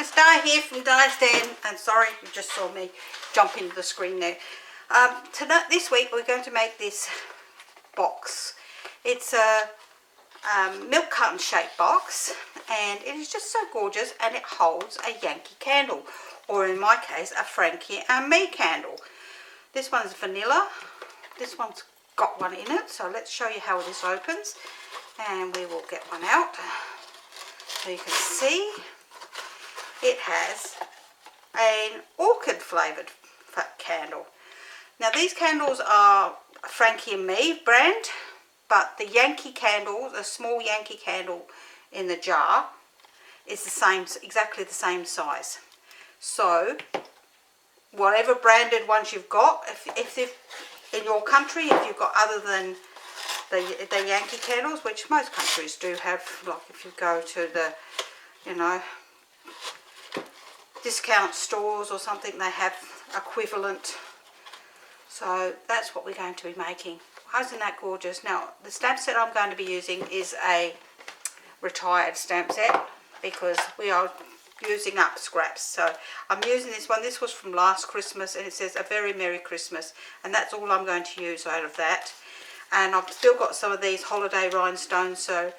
Furniss Di here from Di's Den, and sorry you just saw me jump into the screen there. This week we're going to make this box. It's a milk carton shaped box, and it is just so gorgeous, and it holds a Yankee candle, or in my case a Frankie and me candle. This one's vanilla, this one's got one in it, so let's show you how this opens, and we will get one out so you can see. It has an orchid flavoured candle. Now these candles are Frankie and Me brand, but the Yankee candle, the small Yankee candle in the jar, is the same, exactly the same size. So whatever branded ones you've got, if in your country, if you've got other than the Yankee candles, which most countries do have, like if you go to the, you know, discount stores or something, they have equivalent. So that's what we're going to be making. Isn't that gorgeous? Now the stamp set I'm going to be using is a retired stamp set, because we are using up scraps. So I'm using this one. This was from last Christmas, and it says a very Merry Christmas, and that's all I'm going to use out of that. And I've still got some of these holiday rhinestones, so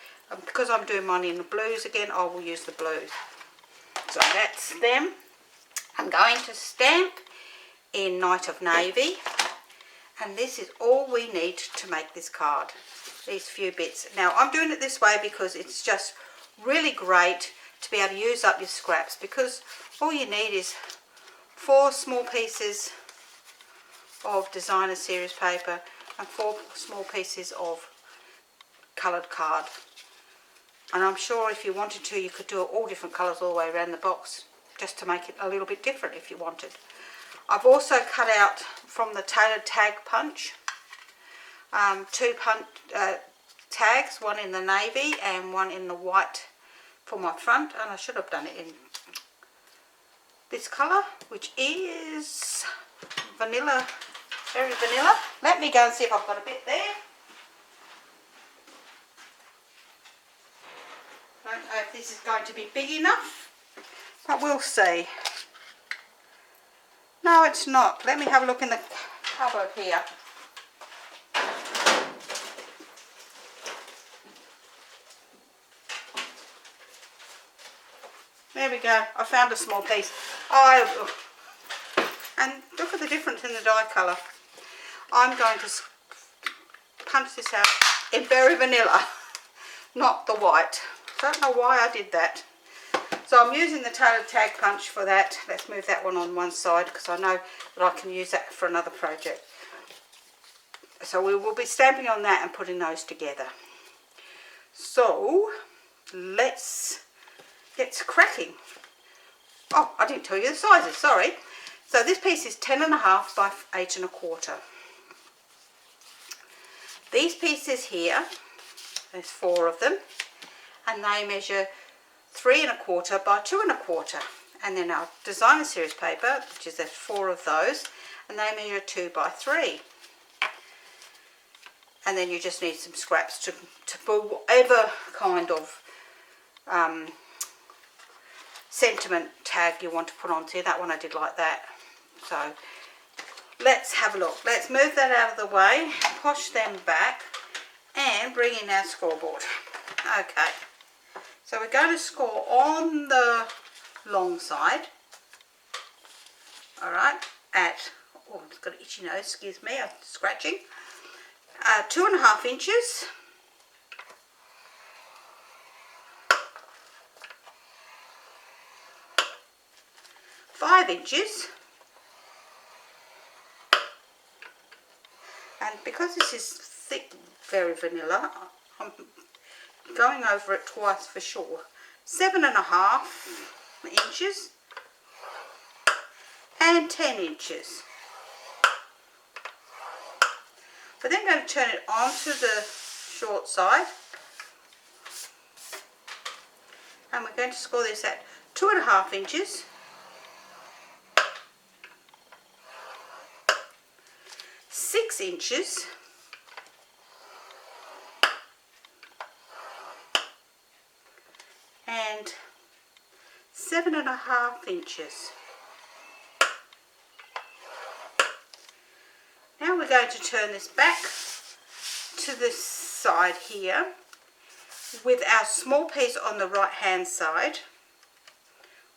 because I'm doing mine in the blues again, I will use the blues. So that's them. I'm going to stamp in Night of Navy, and this is all we need to make this card, these few bits. Now I'm doing it this way because it's just really great to be able to use up your scraps, because all you need is 4 small pieces of designer series paper and 4 small pieces of coloured card. And I'm sure if you wanted to, you could do it all different colours all the way around the box, just to make it a little bit different if you wanted. I've also cut out from the tailored tag punch 2 tags, one in the navy and one in the white for my front, and I should have done it in this colour, which is vanilla, very vanilla. Let me go and see if I've got a bit there. I don't know if this is going to be big enough, but we'll see. No, it's not. Let me have a look in the cupboard here. There we go. I found a small piece. Oh, and look at the difference in the dye colour. I'm going to punch this out in berry vanilla, not the white. I don't know why I did that. So I'm using the tailored tag punch for that. Let's move that one on one side, because I know that I can use that for another project. So we will be stamping on that and putting those together. So let's get cracking. Oh, I didn't tell you the sizes, sorry. So this piece is 10.5 by 8.25. These pieces here, there's 4 of them, and they measure 3.25 by 2.25. And then our designer series paper, which is there's 4 of those, and they measure 2 by 3. And then you just need some scraps to put whatever kind of sentiment tag you want to put on. See, that one I did like that. So let's have a look. Let's move that out of the way, push them back, and bring in our scoreboard. Okay, so we're going to score on the long side. Alright, at, oh, I've got an itchy nose, excuse me, I'm scratching. 2.5 inches. 5 inches, and because this is thick, very vanilla, I'm going over it twice for sure. 7.5 inches and 10 inches. We're then going to turn it onto the short side, and we're going to score this at 2.5 inches, 6 inches, and 7.5 inches. Now we're going to turn this back to this side here with our small piece on the right hand side,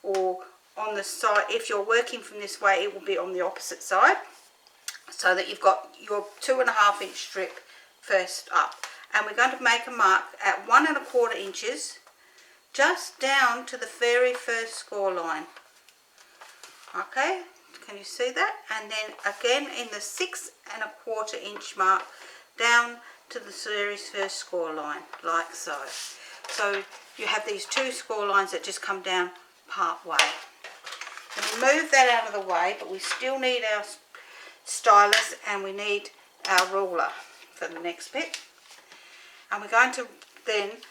or on the side, if you're working from this way it will be on the opposite side, so that you've got your 2.5 inch strip first up. And we're going to make a mark at 1.25 inches just down to the very first score line. Okay, can you see that? And then again in the 6.25 inch mark down to the series first score line, like so. So you have these two score lines that just come down part way. And we move that out of the way, but we still need our stylus and we need our ruler for the next bit. And we're going to then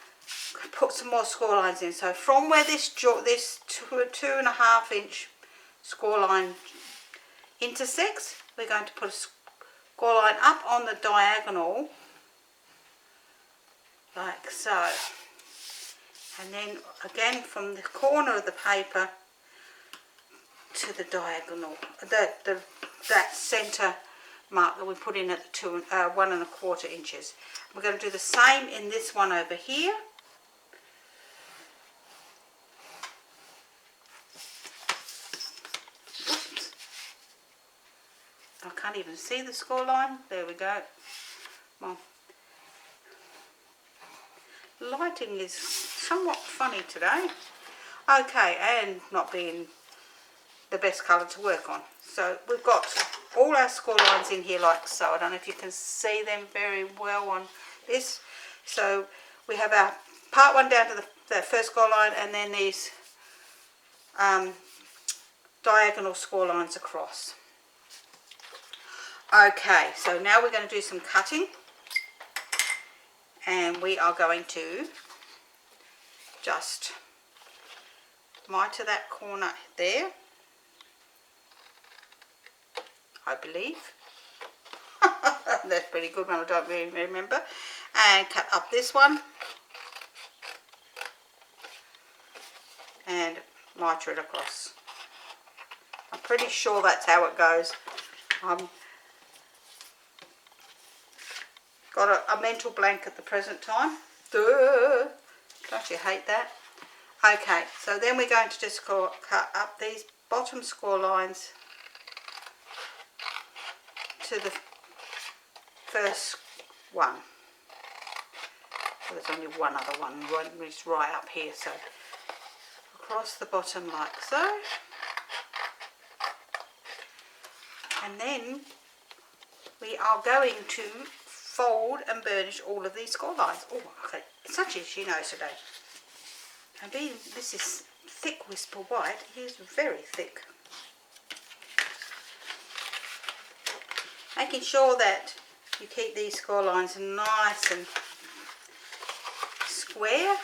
put some more score lines in. So from where this 2.5 inch score line intersects, we're going to put a score line up on the diagonal, like so. And then again from the corner of the paper to the diagonal, that centre mark that we put in at the 1.25 inches. We're going to do the same in this one over here. Oops. I can't even see the score line. There we go. My lighting is somewhat funny today. Okay, and not being the best colour to work on. So we've got all our score lines in here like so. I don't know if you can see them very well on this. So we have our part one down to the first score line, and then these diagonal score lines across. Okay, so now we're going to do some cutting, and we are going to just miter that corner there, I believe. That's pretty good one, I don't really remember. And cut up this one and miter it across. I'm pretty sure that's how it goes. Got a mental blank at the present time. Duh. Don't you hate that? Okay, so then we're going to just cut up these bottom score lines to the first one. Well, there's only one other one, it's right up here, so across the bottom like so. And then we are going to fold and burnish all of these score lines. Oh, okay, such as she knows today. And being this is thick whisper white, it is very thick. Making sure that you keep these score lines nice and square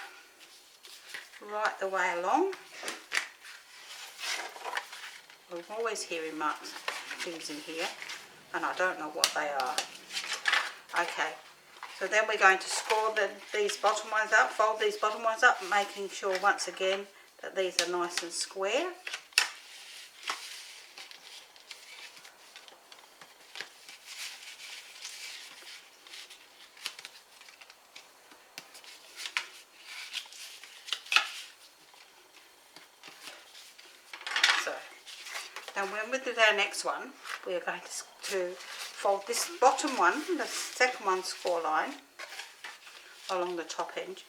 right the way along. I'm always hearing marks, things in here, and I don't know what they are. Okay, so then we're going to score these bottom ones up, fold these bottom ones up, making sure once again that these are nice and square. And when we do our next one, we are going to fold this bottom one, the second one score line, along the top edge,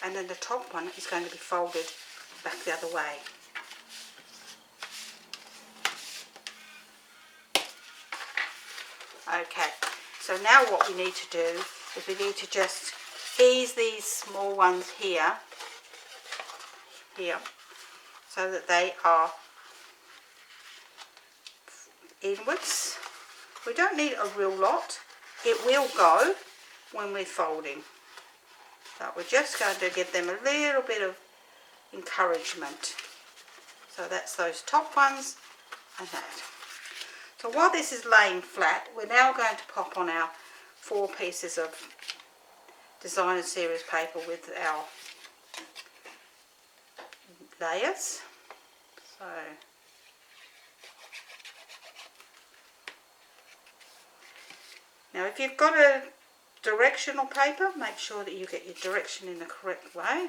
and then the top one is going to be folded back the other way. Okay, so now what we need to do is we need to just ease these small ones here, so that they are inwards. We don't need a real lot. It will go when we're folding, but we're just going to give them a little bit of encouragement. So that's those top ones and that. So while this is laying flat, we're now going to pop on our 4 pieces of designer series paper with our layers. So now if you've got a directional paper, make sure that you get your direction in the correct way.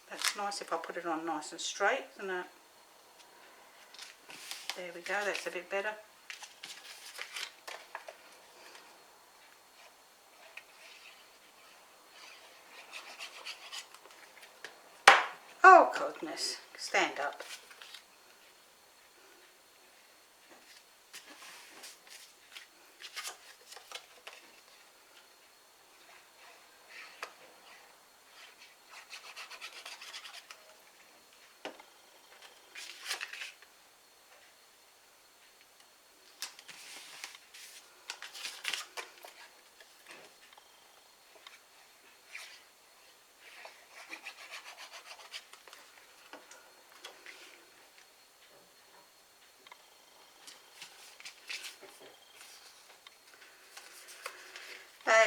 That's nice if I put it on nice and straight, isn't it? There we go, that's a bit better. Oh goodness, stand up.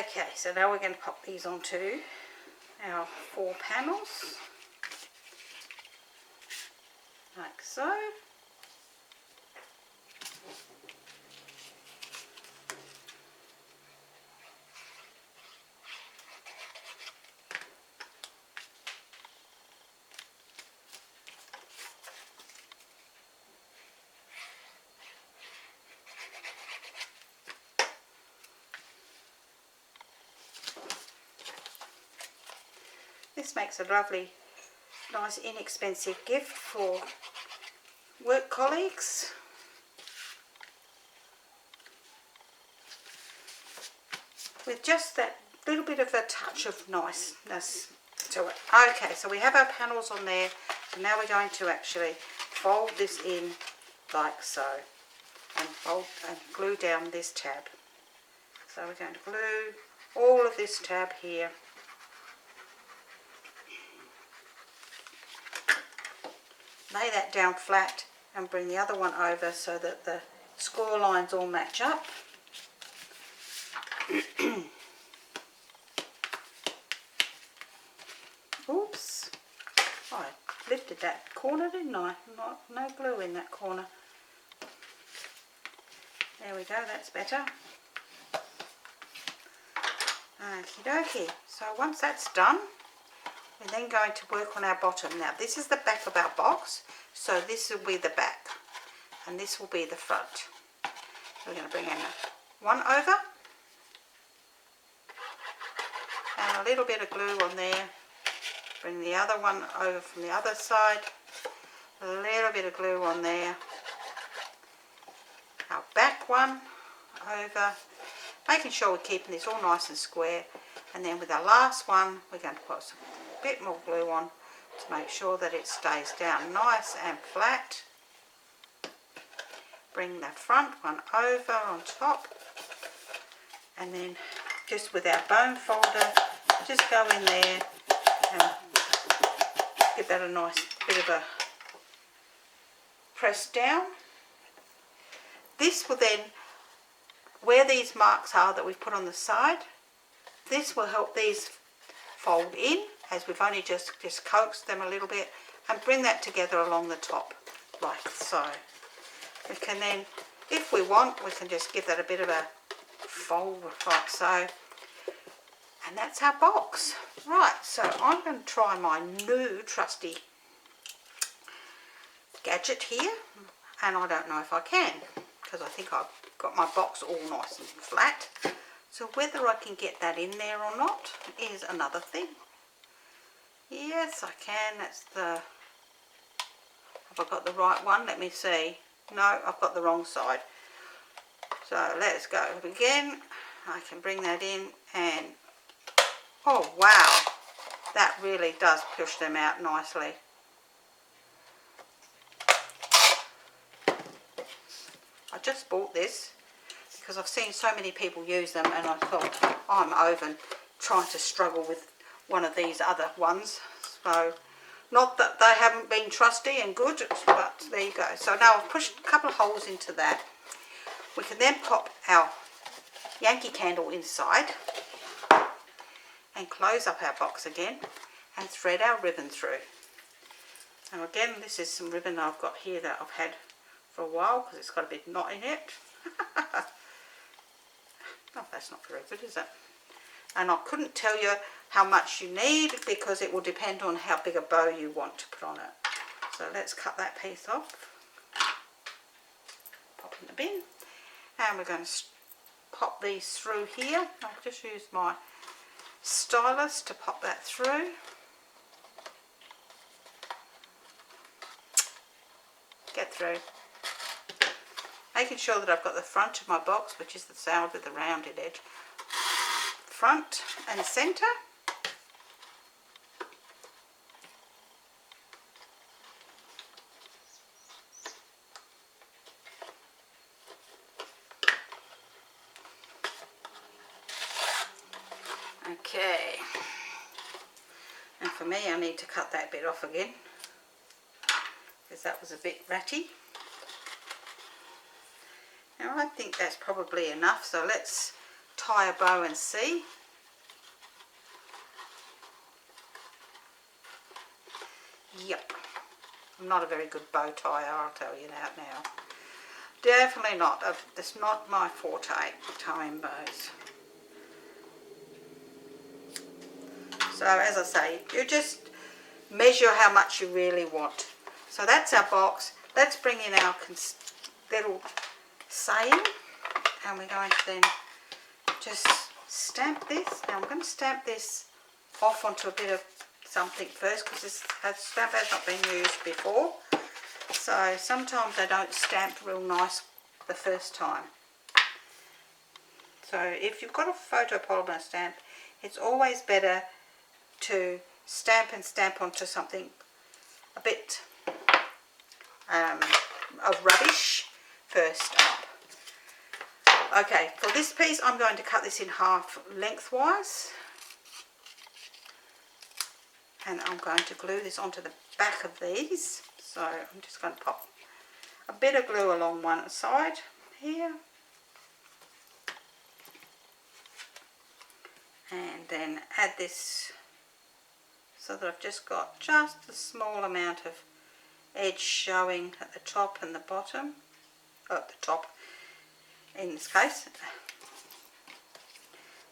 Okay, so now we're going to pop these onto our 4 panels, like so. This makes a lovely, nice, inexpensive gift for work colleagues. With just that little bit of a touch of niceness to it. Okay, so we have our panels on there, and now we're going to actually fold this in like so, and fold and glue down this tab. So we're going to glue all of this tab here. Lay that down flat and bring the other one over so that the score lines all match up. Oops, I lifted that corner, didn't I? No glue in that corner. There we go, that's better. Okie dokie. So once that's done, we're then going to work on our bottom. Now this is the back of our box, so this will be the back and this will be the front. So we're going to bring in one over and a little bit of glue on there. Bring the other one over from the other side, a little bit of glue on there. Our back one over, making sure we're keeping this all nice and square. And then with our last one, we're going to put some bit more glue on to make sure that it stays down nice and flat. Bring the front one over on top, and then just with our bone folder, just go in there and give that a nice bit of a press down. This will then, where these marks are that we've put on the side, this will help these fold in, as we've only just coaxed them a little bit, and bring that together along the top like so. We can then, if we want, we can just give that a bit of a fold like so, and that's our box. Right, so I'm going to try my new trusty gadget here, and I don't know if I can, because I think I've got my box all nice and flat. So whether I can get that in there or not is another thing. Yes, I can. That's the... Have I got the right one? Let me see. No, I've got the wrong side. So let's go again. I can bring that in and... Oh, wow. That really does push them out nicely. I just bought this because I've seen so many people use them, and I thought I'm over trying to struggle with one of these other ones. So not that they haven't been trusty and good, but there you go. So now I've pushed a couple of holes into that. We can then pop our Yankee candle inside and close up our box again and thread our ribbon through. Now again, this is some ribbon I've got here that I've had for a while because it's got a big knot in it. Oh, that's not very good, is it? And I couldn't tell you how much you need because it will depend on how big a bow you want to put on it. So let's cut that piece off. Pop in the bin. And we're going to pop these through here. I'll just use my stylus to pop that through. Get through. Making sure that I've got the front of my box, which is the side with the rounded edge. Front and centre. Okay. And for me, I need to cut that bit off again because that was a bit ratty. Now I think that's probably enough, so let's tie a bow and see. Yep, I'm not a very good bow tyer, I'll tell you that now. Definitely not. That's not my forte, tying bows. So as I say, you just measure how much you really want. So that's our box. Let's bring in our little saying, and we're going to then just stamp this. Now I'm going to stamp this off onto a bit of something first because this stamp has not been used before. So sometimes they don't stamp real nice the first time. So if you've got a photopolymer stamp, it's always better to stamp onto something a bit of rubbish first up. Okay, for this piece I'm going to cut this in half lengthwise, and I'm going to glue this onto the back of these. So I'm just going to pop a bit of glue along one side here, and then add this so that I've just got just a small amount of edge showing at the top and the bottom, at the top in this case,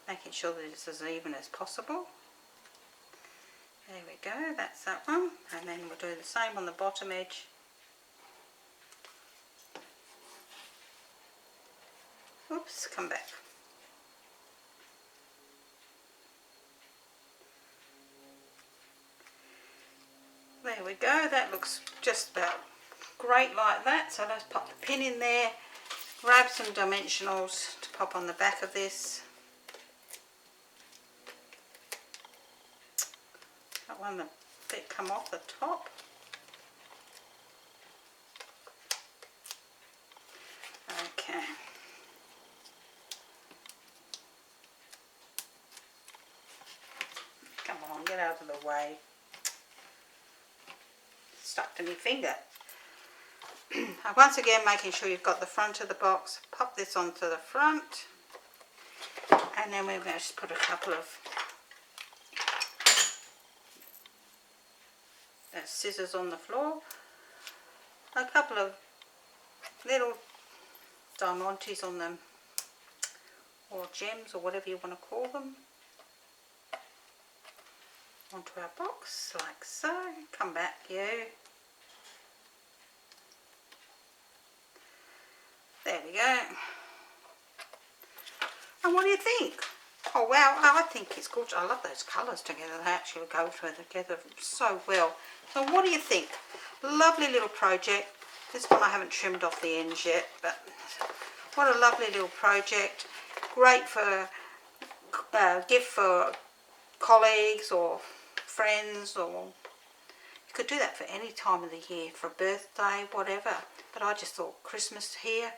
making sure that it's as even as possible. There we go, that's that one, and then we'll do the same on the bottom edge. Oops, come back. There we go, that looks just about great like that. So let's pop the pin in there, grab some dimensionals to pop on the back of this. That one, the bit come off the top. Okay. Come on, get out of the way. Stuck to my finger. Once again, making sure you've got the front of the box, pop this onto the front, and then we're going to just put a couple of scissors on the floor, a couple of little diamantes on them, or gems, or whatever you want to call them, onto our box like so. Come back, you. There we go. And what do you think? Oh wow, I think it's gorgeous. I love those colours together. They actually go together so well. So what do you think? Lovely little project. This one I haven't trimmed off the ends yet, but what a lovely little project. Great for gift for colleagues or friends, or you could do that for any time of the year, for a birthday, whatever. But I just thought Christmas here.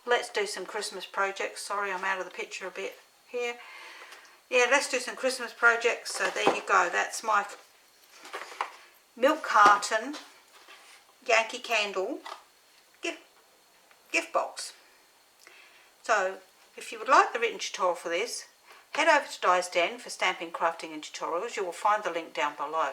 Let's do some Christmas projects. Sorry, I'm out of the picture a bit here. Yeah, let's do some Christmas projects. So there you go. That's my milk carton Yankee candle gift box. So if you would like the written tutorial for this, head over to Di's Den for stamping, crafting and tutorials. You will find the link down below.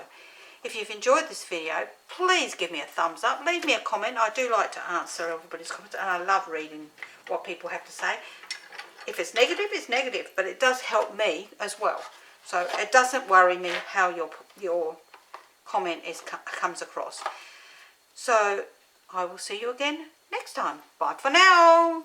If you've enjoyed this video, please give me a thumbs up. Leave me a comment. I do like to answer everybody's comments, and I love reading what people have to say. If it's negative, it's negative, but it does help me as well. So it doesn't worry me how your comment comes across. So I will see you again next time. Bye for now.